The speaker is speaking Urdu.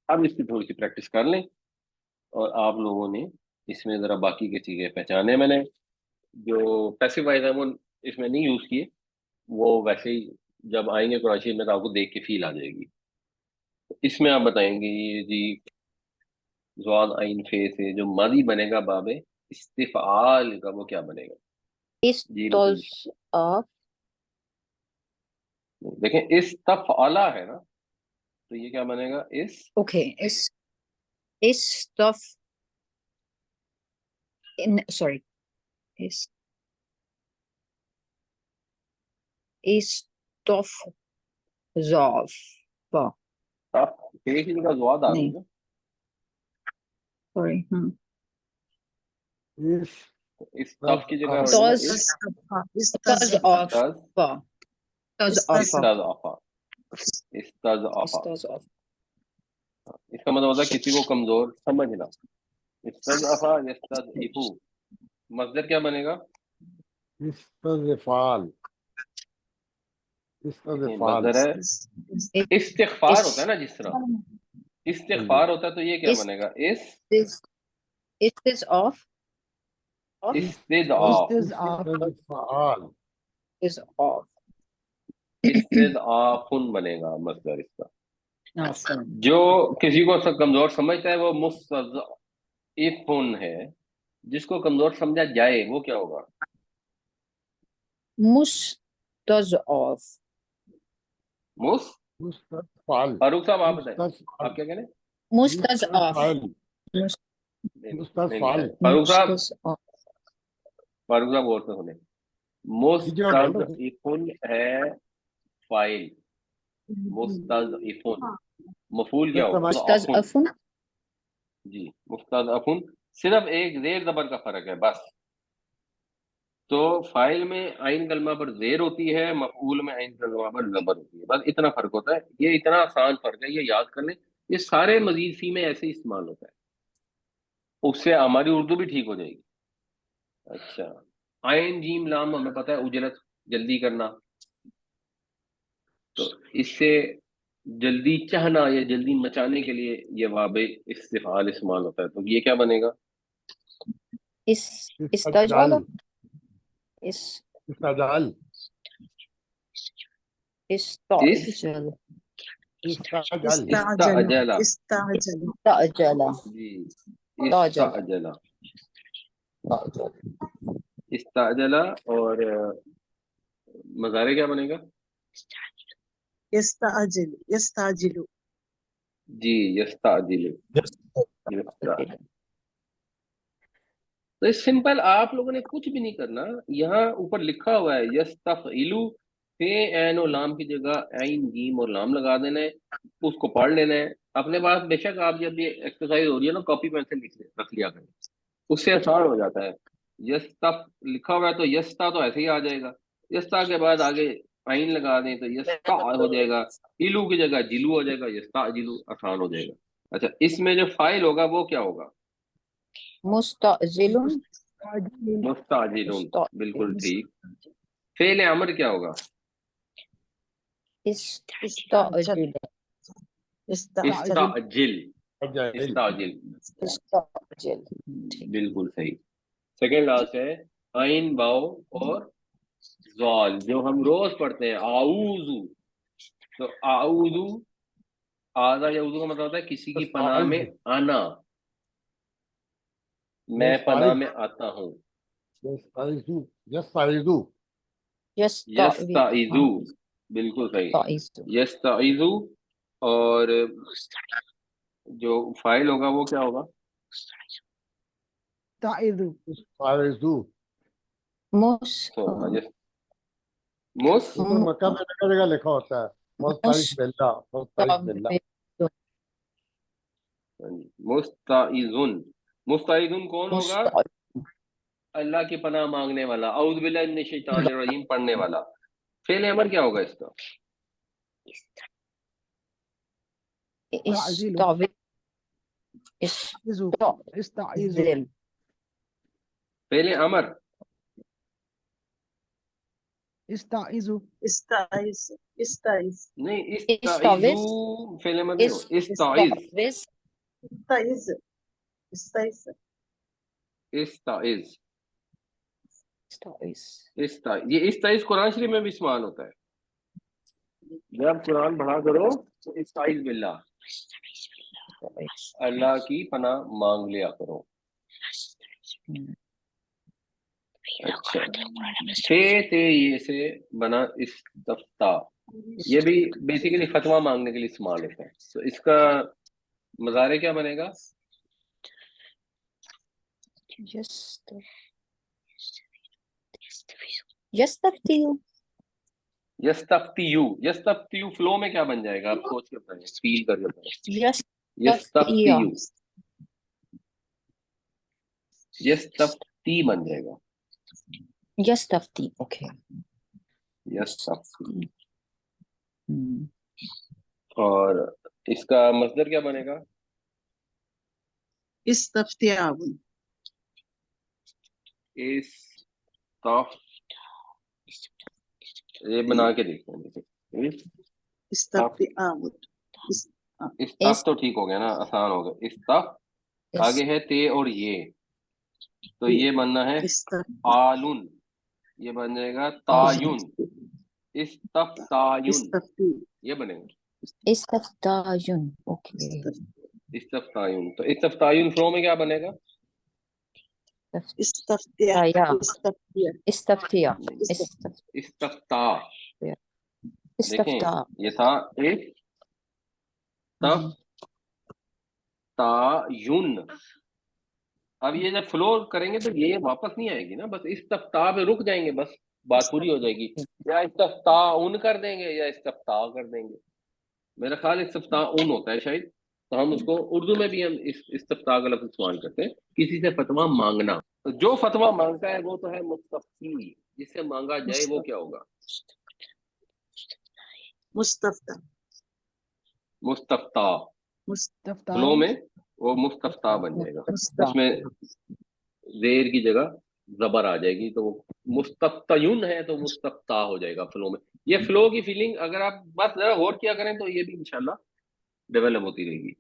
اب اس کی تھوڑی سی پریکٹس کر لیں اور آپ لوگوں نے اس میں ذرا باقی کی چیزیں پہچانے. میں نے جو پیسو وائز ہے وہ اس میں نہیں یوز کیے, وہ ویسے ہی جب آئیں گے قرآن شریف میں تو آپ کو دیکھ کے فیل آ جائے گی. اس میں آپ بتائیں گے یہ جی زوال آئین فے سے جو ماضی بنے گا باب استفعال کا, وہ کیا بنے گا؟ جی استوز آف, دیکھیں استفعلا ہے نا, تو یہ کیا بنے گا؟ اوکے, استف سوری استف ضاف فے کی جگہ زواد آ گئی نہیں نا, سوری استف کی جگہ ہو توز جائے توز آف توز آف استضعفا. استضعفا توز آف. اس کا مطلب ہوتا ہے کسی کو کمزور سمجھنا. استضعفا یستضعفو, مصدر کیا بنے گا؟ استغفال. مصدر ہے استغفار ہوتا ہے نا, جس طرح استغفار ہوتا ہے تو یہ کیا بنے گا؟ استز آف استضعاف. استغفال. is off. استضعافن بنے گا مصدر اس کا. جو کسی کو کمزور سمجھتا ہے وہ مستضعفن ہے, جس کو کمزور سمجھا جائے وہ کیا ہوگا؟ مستضعف. مستغفال. فاروق صاحب آپ بتائیں, آپ کیا کہہ رہے ہیں؟ مستضعف. مستغفال. فاروق صاحب, مستضعف. فاروق صاحب غور سے سنیں. مستضعفن ہے فائل, مستضعفن مفعول کیا ہوگا؟ مستضعفن. جی مستضعفن, صرف ایک زیر زبر کا فرق ہے بس. تو فائل میں عین کلمہ پر زیر ہوتی ہے, مفعول میں عین کلمہ پر زبر ہوتی ہے, بس اتنا فرق ہوتا ہے. یہ اتنا آسان فرق ہے, یہ یاد کر لیں. یہ سارے مزید فی میں ایسے ہی استعمال ہوتا ہے, اس سے ہماری اردو بھی ٹھیک ہو جائے گی. اچھا, عین جیم لام ہمیں پتہ ہے اجلت, جلدی کرنا, تو اس سے جلدی چاہنا یا جلدی مچانے کے لیے یہ واب استفعال استعمال ہوتا ہے. تو یہ کیا بنے گا؟ استجعل. استجعل. استعجل. استعجل. استعجل. جی استعجل. استعجل. اور مضارع کیا بنے گا؟ يستعجل. جی یستعجل. تو سمپل, آپ لوگوں نے کچھ بھی نہیں کرنا. یہاں اوپر لکھا ہوا ہے یستفعلو, فے عین و لام کی جگہ عین جیم اور لام لگا دینا ہے, اس کو پڑھ لینا ہے اپنے پاس. بے شک آپ جب یہ ایکسرسائز ہو رہی ہے نا, کاپی پینسل رکھ لیا کریں, اس سے آسان ہو جاتا ہے. یستف لکھا ہوا ہے تو یستا تو ایسے ہی آ جائے گا, یستا کے بعد آگے عین لگا دیں تو یستا ہو جائے گا, الو کی جگہ جلو ہو جائے گا, یستا جلو, آسان ہو جائے گا. اچھا, اس میں جو فائل ہوگا وہ کیا ہوگا؟ مستعجل. مستعجلون, بالکل ٹھیک. فعل امر کیا ہوگا؟ استعجل. استعجل. استعجل, استعجل. بالکل صحیح. سیکنڈ لاسٹ ہے عین باؤ اور زوال, جو ہم روز پڑھتے ہیں اعوذ. تو اعوذ, آذا یا اعوذ کا مطلب ہوتا ہے کسی کی پناہ میں آنا, میں پناہ میں آتا ہوں. یستعیذو. یستعیذو, بالکل صحیح. یستعیذو. اور جو فائل ہوگا وہ کیا ہوگا؟ یستعیذو. مس مکہ میں جگہ لکھا ہوتا ہے مستعیذ باللہ. مستعیذ باللہ. مستعیذن. مستعیذن کون ہوگا؟ اللہ کی پناہ مانگنے والا, اعوذ باللہ من الشیطان الرجیم پڑھنے والا. فعل امر کیا ہوگا اس کا؟ استعجل. فعل امر استعيذ استعيذ استعيذ نہیں استعوذ استعیذو فعل ماضی ہو استعیذ استعوذ استعيذ استعيذ استعیذ استعيذ یہ استعیذ قرآن شریف میں بھی استعمال ہوتا ہے. جب قرآن پڑھا کرو تو استعیذ باللہ اللہ کی پناہ مانگ لیا کرو. اچھا تے یہ سے بنا استفتا، یہ بھی بیسیکلی فتویٰ مانگنے کے لیے استعمال ہوتا ہے. تو اس کا مضارع کیا بنے گا؟ يستفتيو یستفتیو. یستفتیو فلو میں کیا بن جائے گا؟ آپ سوچ کے بتائیں، فیل کر کے بتائیں. یستفتیو یستفتی بن جائے گا. يستفتي اوكي یستفتی. اور اس کا مصدر کیا بنے گا؟ استفتياب یہ بنا کے دیکھتے ہیں. استفتياب استف تو ٹھیک ہو گیا نا، آسان ہو گیا. استف آگے ہے تے اور یہ، تو یہ بننا ہے آلن، یہ بن جائے گا تعین. استفتایون استفتي یہ بنے گا استفتايون اوكي استفتایون. تو استفتایون فلو میں کیا بنے گا؟ استفتيا استفتيا استفتيا استفتا. دیکھیں استفتاء یہ تھا استفتایون. اب یہ جب فلو کریں گے تو یہ واپس نہیں آئے گی نا، بس استفتا پہ رک جائیں گے، بس بات پوری ہو جائے گی. یا استفتاؤن کر دیں گے یا استفتا کر دیں گے. میرا خیال استفتاؤن ہوتا ہے شاید. تو ہم اس کو اردو میں بھی ہم استفتا کا لفظ استعمال کرتے ہیں، کسی سے فتویٰ مانگنا. تو جو فتویٰ مانگتا ہے وہ تو ہے مستفتی، جس سے مانگا جائے وہ کیا ہوگا؟ مستفتى مستفتا. مستفتى فلو میں وہ مستفتا بن جائے گا، اس میں زیر کی جگہ زبر آ جائے گی، تو وہ مستفتیون ہے تو مستفتا ہو جائے گا فلو میں. یہ فلو کی فیلنگ اگر آپ بس ذرا غور کیا کریں تو یہ بھی انشاءاللہ ڈیولپ ہوتی رہے گی.